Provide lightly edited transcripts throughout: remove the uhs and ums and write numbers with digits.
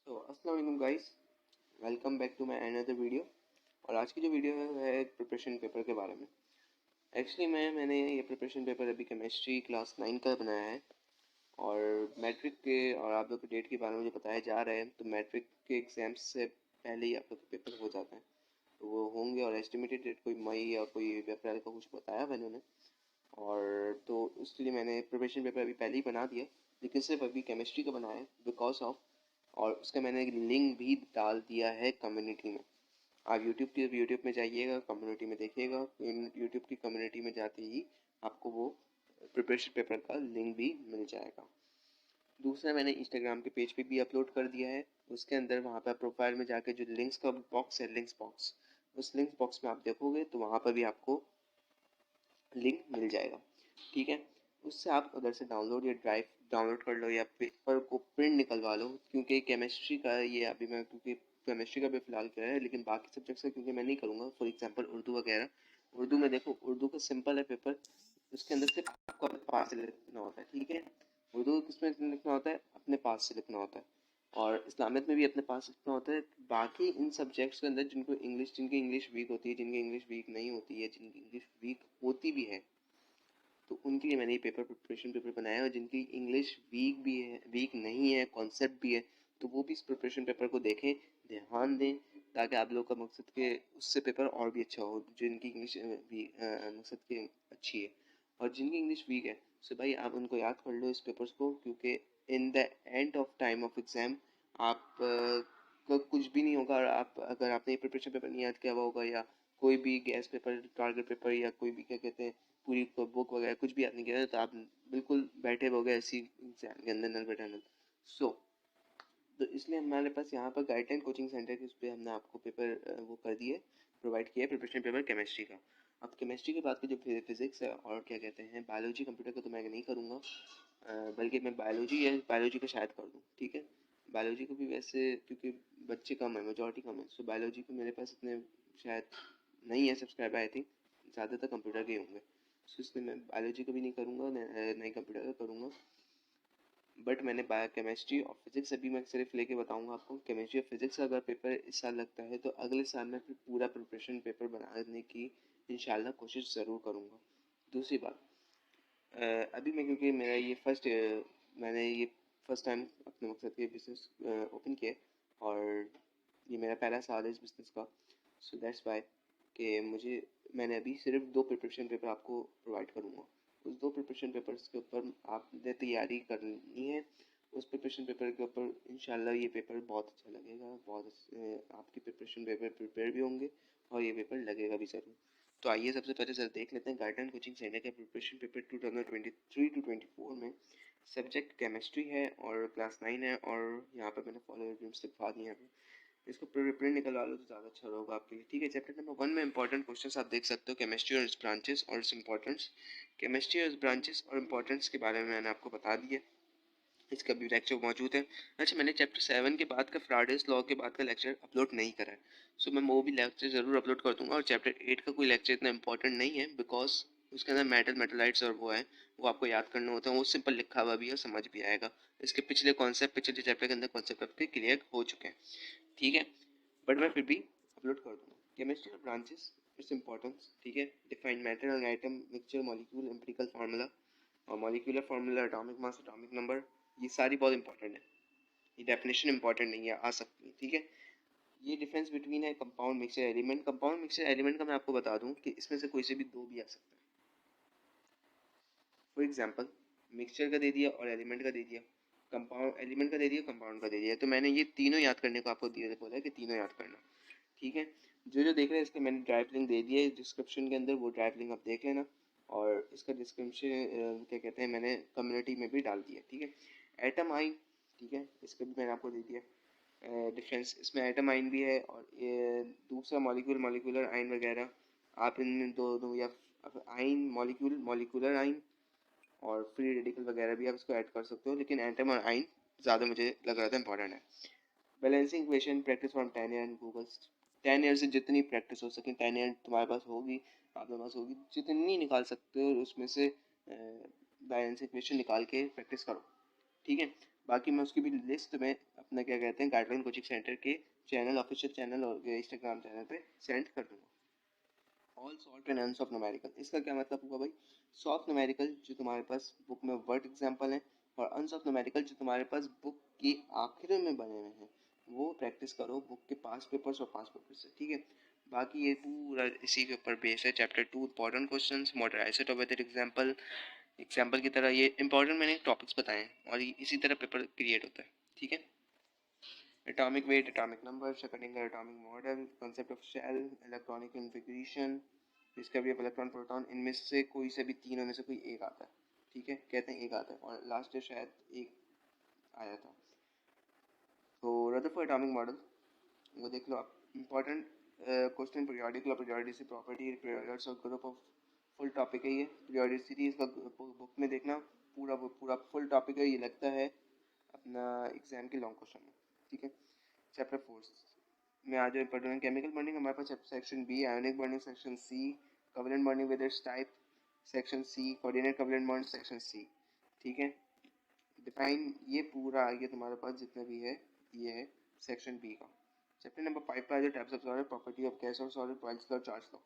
तो अस्सलाम वालेकुम guys, welcome back to my another video. और आज की जो वीडियो है वह है प्रिपरेशन पेपर के बारे में। एक्चुअली मैंने ये प्रिपरेशन पेपर अभी केमिस्ट्री क्लास 9 का बनाया है और मैट्रिक के और आप लोग के डेट के बारे में जो बताया जा रहा है, तो मैट्रिक के एग्ज़ाम्स से पहले ही आप लोग के पेपर हो जाते हैं, तो वो होंगे। और एस्टिमेटेड डेट कोई मई या कोई अप्रैल का कुछ बताया मैंने उन्हें। और तो उसके लिए मैंने प्रिपरेशन पेपर अभी पहले ही बना दिया, लेकिन सिर्फ अभी केमिस्ट्री का बनाया है बिकॉज ऑफ। और उसका मैंने लिंक भी डाल दिया है कम्युनिटी में। आप यूट्यूब में जाइएगा, कम्युनिटी में देखिएगा। यूट्यूब की कम्युनिटी में जाते ही आपको वो प्रिपरेशन पेपर का लिंक भी मिल जाएगा। दूसरा, मैंने इंस्टाग्राम के पेज पे भी अपलोड कर दिया है। उसके अंदर वहाँ पर प्रोफाइल में जाके जो लिंक्स का बॉक्स है, लिंक्स बॉक्स, उस लिंक्स बॉक्स में आप देखोगे तो वहाँ पर भी आपको लिंक मिल जाएगा। ठीक है, उससे आप उधर से डाउनलोड या ड्राइव डाउनलोड कर लो या पेपर को प्रिंट निकलवा लो। क्योंकि केमिस्ट्री का ये अभी मैं, क्योंकि केमिस्ट्री का भी फिलहाल किया है, लेकिन बाकी सब्जेक्ट्स का क्योंकि मैं नहीं करूँगा। फॉर एग्जांपल उर्दू वगैरह, उर्दू में देखो, उर्दू का सिंपल है पेपर। उसके अंदर सिर्फ आपको अपने पास से लिखना होता है। ठीक है, उर्दू किसमें लिखना होता है? अपने पास से लिखना होता है। और इस्लामिक में भी अपने पास लिखना होता है। बाकी इन सब्जेक्ट्स के अंदर जिनकी इंग्लिश वीक होती है, जिनकी इंग्लिश वीक नहीं होती है, जिनकी इंग्लिश वीक होती भी है, तो उनके लिए मैंने ये प्रिपरेशन पेपर बनाया है। और जिनकी इंग्लिश वीक भी है, वीक नहीं है, कॉन्सेप्ट भी है, तो वो भी इस प्रिपरेशन पेपर को देखें, ध्यान दें, ताकि आप लोग का मकसद के उससे पेपर और भी अच्छा हो। जिनकी इंग्लिश मकसद की अच्छी है और जिनकी इंग्लिश वीक है, सो भाई आप उनको याद कर लो इस पेपर्स को। क्योंकि in the end of time of exam आप का कुछ भी नहीं होगा। और आप, अगर आपने ये प्रिपरेशन पेपर नहीं याद किया हुआ होगा, या कोई भी गैस पेपर, टारगेट पेपर, या कोई भी क्या कहते हैं, पूरी बुक वगैरह कुछ भी याद नहीं किया, तो आप बिल्कुल बैठे हो गए ऐसी एग्जाम के अंदर, नल बैठा नल। सो तो इसलिए हमारे पास यहाँ पर गाइडलाइन कोचिंग सेंटर के उस पर हमने आपको पेपर वो कर दिए, प्रोवाइड किया है प्रिपरेशन पेपर केमिस्ट्री का। अब केमिस्ट्री के बाद की जो फिजिक्स है और क्या कहते हैं बायोलॉजी, कंप्यूटर का तो मैं नहीं करूँगा, बल्कि मैं बायोलॉजी का शायद कर दूँ। ठीक है, बायोलॉजी को भी वैसे क्योंकि बच्चे कम है, मेजोरिटी कम है, सो बायोलॉजी को मेरे पास इतने शायद नहीं है सब्सक्राइबर। आई थिंक ज़्यादातर कंप्यूटर के होंगे, सो इसलिए मैं बायोलॉजी को भी नहीं करूँगा, नहीं कंप्यूटर का करूँगा। बट मैंने बायो केमिस्ट्री और फिजिक्स अभी मैं सिर्फ लेके बताऊंगा आपको। केमिस्ट्री और फिजिक्स का अगर पेपर इस साल लगता है, तो अगले साल मैं फिर पूरा प्रिपरेशन पेपर बनाने की इंशाल्लाह कोशिश ज़रूर करूँगा। दूसरी बात, अभी मैं, क्योंकि मेरा ये मैंने ये फर्स्ट टाइम अपने मकसद के बिजनेस ओपन किया, और ये मेरा पहला साल है इस बिज़नेस का। सो दैट्स वाई कि मैंने अभी सिर्फ 2 प्रिपरेशन पेपर आपको प्रोवाइड करूँगा। उस 2 प्रिपरेशन पेपर्स के ऊपर आपने तैयारी करनी है। उस प्रिपरेशन पेपर के ऊपर इंशाल्लाह ये पेपर बहुत अच्छा लगेगा, आपकी प्रिपरेशन पेपर प्रिपेयर भी होंगे और ये पेपर लगेगा भी ज़रूर। तो आइए सबसे पहले सर देख लेते हैं गाइडलाइन कोचिंग सेंटर के प्रिपरेशन पेपर 2023 टू 24 में। सब्जेक्ट केमिस्ट्री है और क्लास 9 है, और यहाँ पर मैंने फॉलो ड्रीम्स लिखवा दिए हैं। इसको प्रिंट निकलवा लो तो ज़्यादा अच्छा होगा आपके लिए। ठीक है, चैप्टर नंबर 1 में इंपॉर्टेंट क्वेश्चन आप देख सकते हो, केमिस्ट्री और इस ब्रांचेस और इस इम्पोर्टेंस। केमिस्ट्री और इस ब्रांचेस और इम्पोर्टेंस के बारे में मैंने आपको बता दिया, इसका भी लेक्चर मौजूद है। अच्छा, मैंने चैप्टर 7 के बाद का फ्राइडेज लॉ के बाद का लेक्चर अपलोड नहीं करा है, सो मैं वो भी लेक्चर ज़रूर अपलोड कर दूंगा। और चैप्टर 8 का कोई लेक्चर इतना इंपॉर्टेंट नहीं है, बिकॉज उसके अंदर मेटलाइट्स और वो है, वो आपको याद करना होता है। वो सिंपल लिखा हुआ भी है, समझ भी आएगा। इसके पिछले चैप्टर के अंदर कॉन्सेप्ट आपके क्लियर हो चुके हैं। ठीक है, बट मैं फिर भी अपलोड कर दूंगा। केमिस्ट्री और ब्रांचेस, इट्स इंपॉर्टेंस। ठीक है, डिफाइन मैटर और item, mixture, molecule, empirical formula और molecular formula, atomic mass, atomic number, ये सारी बहुत इंपॉर्टेंट है। ये डेफिनेशन इंपॉर्टेंट नहीं है, आ सकती है। ठीक है, ये डिफरेंस बिटवीन है compound, mixture, element. Compound, mixture, element का मैं आपको बता दूं कि इसमें से कोई से भी 2 भी आ सकता है। फॉर एग्जांपल, मिक्सचर का दे दिया और एलिमेंट का दे दिया, कंपाउंड एलिमेंट का दे दिया, कंपाउंड का दे दिया, तो मैंने ये तीनों याद करने को आपको दिया, बोला है कि तीनों याद करना। ठीक है, जो देख रहे हैं इसके मैंने ड्राइव लिंक दे दिया है डिस्क्रिप्शन के अंदर, वो ड्राइव लिंक आप देख लेना। और इसका डिस्क्रिप्शन क्या कहते हैं, मैंने कम्युनिटी में भी डाल दिया। ठीक है, एटम आइन, ठीक है, इसका भी मैंने आपको दे दिया डिफरेंस। इसमें एटम आइन भी है, और ये दूसरा मॉलिक्यूलर आइन वगैरह, आप इन दोनों या आइन, मॉलिक्यूलर आइन और फ्री रेडिकल वगैरह भी आप इसको ऐड कर सकते हो, लेकिन एटम और आइन ज़्यादा मुझे लग रहा था इंपॉर्टेंट है। Balancing equation, practice from 10 year and Google. 10 year से जितनी प्रैक्टिस हो सके, 10 ईयर तुम्हारे पास होगी, आपके पास होगी, जितनी निकाल सकते हो उसमें से बैलेंसिंग इक्वेशन निकाल के प्रैक्टिस करो। ठीक है, बाकी मैं उसकी भी लिस्ट में अपना क्या कहते हैं गाइडलाइन कोचिंग सेंटर के चैनल, ऑफिशियल चैनल और इंस्टाग्राम चैनल पे सेंड कर दूँगा। All solve and unsolve numerical, इसका क्या मतलब हुआ भाई? सॉल्व न्यूमेरिकल जो तुम्हारे पास बुक में वर्ड एग्जाम्पल है, और अनसॉल्व न्यूमेरिकल जो तुम्हारे पास बुक की आखिर में बने हुए हैं, वो प्रैक्टिस करो बुक के पास पेपर्स और पास पेपर से, ठीक है। बाकी ये पूरा इसी के ऊपर बेस है। चैप्टर 2 इंपॉर्टेंट क्वेश्चंस, मॉडल आइसोटोपेटेड एग्जाम्पल की तरह ये इंपॉर्टेंट मैंने टॉपिक्स बताए हैं और इसी तरह पेपर क्रिएट होता है, ठीक है। Atomic weight, atomic number, Schrodinger atomic model, concept of shell, electronic configuration, discovery of electron proton, इनमें से कोई से भी तीनों में से कोई एक आता है, ठीक है, कहते हैं एक आता है, और लास्ट ईयर शायद एक आया था। तो रदरफोर्ड एटॉमिक मॉडल वो देख लो आप। Important question periodic property, periods और ग्रुप ऑफ फुल टॉपिक है ये। पीरियोडिसिटी इसका बुक में देखना, पूरा फुल टॉपिक है, ये लगता है अपना एग्जाम के लॉन्ग क्वेश्चन में, ठीक है। चैप्टर 4 में आ जाए पढ़ना केमिकल बॉन्डिंग, हमारे पास section B, ionic bonding section C, covalent bonding with its type section C, coordinate covalent bond section C, ठीक है। डिफाइन ये पूरा आ गया तुम्हारे पास जितना भी है, ये है सेक्शन बी का। चैप्टर नंबर 5 पर आ जाए types of solid, property of gas और solid, Boyle's law, Charles law.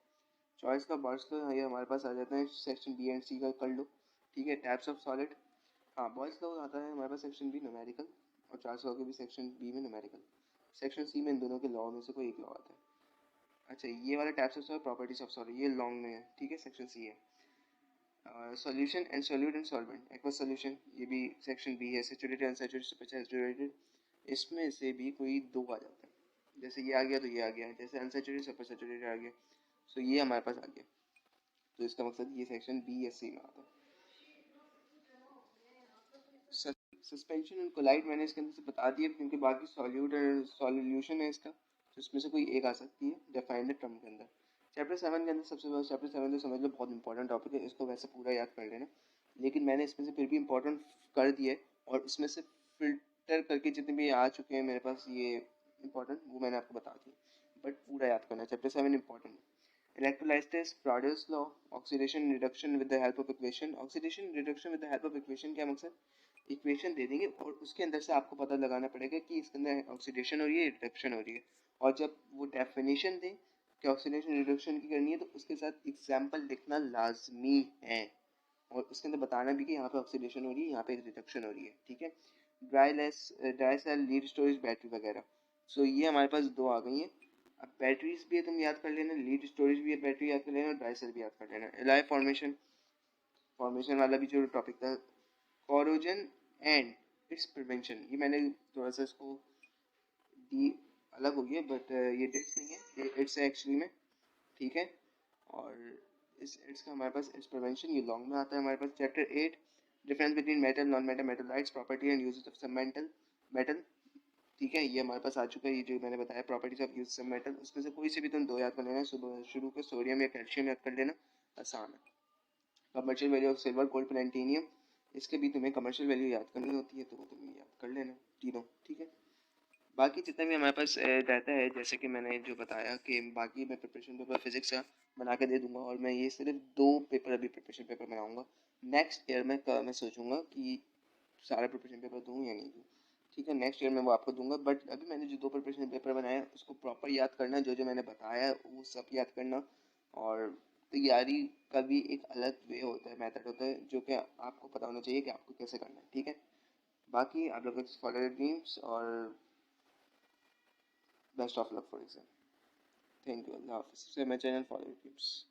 Charles law, Boyle's law ये हमारे पास आ जाते हैं सेक्शन बी एंड सी का, कर लो, ठीक है। टाइप्स ऑफ सॉलिड, हाँ बॉयल्स लॉ आता है हमारे पास सेक्शन बी न्यूमेरिकल, और चार्ल्स लॉ के भी सेक्शन बी में न्यूमेरिकल। सेक्शन सी में इन दोनों के लॉ में से कोई एक लॉ आता है। अच्छा ये वाला types of solid, properties of solid, ये लॉन्ग में है, ठीक है, सेक्शन सी है। Solution and solute and solvent, aqueous solution ये भी सेक्शन बी है। सैचुरेटेड, अनसैचुरेटेड, सुपर सैचुरेटेड, इसमें से भी कोई दो आ जाता है, जैसे ये आ गया तो ये आ गया, जैसे अनसैचुरेटेड सुपर सैचुरेटेड आ गया, सो ये हमारे पास आ गया। तो इसका मकसद ये सेक्शन बी या सी में आता है। सस्पेंशन एंड कोलाइड मैंने इसके अंदर से बता दिया, क्योंकि बाकी सॉल्यूट और सॉल्यूशन है इसका, तो इसमें से कोई एक आ सकती है डिफाइंड टर्म के अंदर। चैप्टर 7 के अंदर सबसे पहले चैप्टर 7 तो समझ लो बहुत इंपॉर्टेंट टॉपिक है, इसको वैसे पूरा याद कर लेना, लेकिन मैंने इसमें से फिर भी इंपॉर्टेंट कर दिए, और इसमें से फिल्टर करके जितने भी आ चुके हैं मेरे पास ये इंपॉर्टेंट, वो मैंने आपको बता दिया, बट पूरा याद करना है। चैप्टर 7 इंपॉर्टेंट है। Electrolysis, Prodder's law, oxidation reduction with the help of equation. Oxidation reduction with the help of equation क्या मकसद? इक्वेशन दे देंगे और उसके अंदर से आपको पता लगाना पड़ेगा कि इसके अंदर ऑक्सीडेशन हो रही है, रिडक्शन हो रही है, और जब वो डेफिनेशन दे कि ऑक्सीडेशन रिडक्शन की करनी है, तो उसके साथ एग्जाम्पल लिखना लाजमी है, और उसके अंदर बताना भी कि यहाँ पे ऑक्सीडेशन हो रही है, यहाँ पे रिडक्शन हो रही है, ठीक है। Dry cell, lead storage, battery वगैरह, सो ये हमारे पास दो आ गई हैं। अब बैटरीज भी है, तुम याद कर लेना, लीड स्टोरेज भी है, बैटरी याद कर लेना, और ड्राई सेल भी याद कर लेना। एलॉय फॉर्मेशन वाला भी जो टॉपिक था, कोरोजन एंड इट्स प्रिवेंशन, ये मैंने थोड़ा सा इसको डी अलग हो गया, बट ये डिट्स नहीं है, ये इट्स है एक्चुअली में, ठीक है। और इस इट्स का हमारे पास इट्स प्रिवेंशन, ये लॉन्ग में आता है हमारे पास। Chapter 8 difference between metal, non metal, metalloids, property and uses of some metal, ठीक है, ये हमारे पास आ चुका है। ये जो मैंने बताया properties of use some metal, उसमें से कोई से भी तुम दो याद कर लेना, सुबह शुरू को सोडियम या कैल्शियम याद कर लेना, आसान है। Commercial value of silver, gold, platinum, इसके भी तुम्हें कमर्शियल वैल्यू याद करनी होती है, तो वो तुम्हें याद कर लेना तीनों, ठीक है। बाकी जितना भी हमारे पास रहता है, जैसे कि मैंने जो बताया कि बाकी मैं प्रिपरेशन पेपर फिजिक्स का बना के दे दूंगा, और मैं ये सिर्फ दो पेपर अभी प्रिपरेशन पेपर बनाऊंगा। नेक्स्ट ईयर में मैं सोचूंगा कि सारा प्रिपरेशन पेपर दूँ या नहीं दूँ, ठीक है, नेक्स्ट ईयर में वो आपको दूंगा। बट अभी मैंने जो दो प्रिपरेशन पेपर बनाया उसको प्रॉपर याद करना, जो जो मैंने बताया वो सब याद करना, और तैयारी का भी एक अलग वे होता है, मेथड होता है, जो कि आपको पता होना चाहिए कि आपको कैसे करना है, ठीक है। बाकी आप लोग फॉलो योर ड्रीम्स, और best of luck for exam. Thank you, अल्लाह हाफिज़। Subscribe my channel, follow your dreams.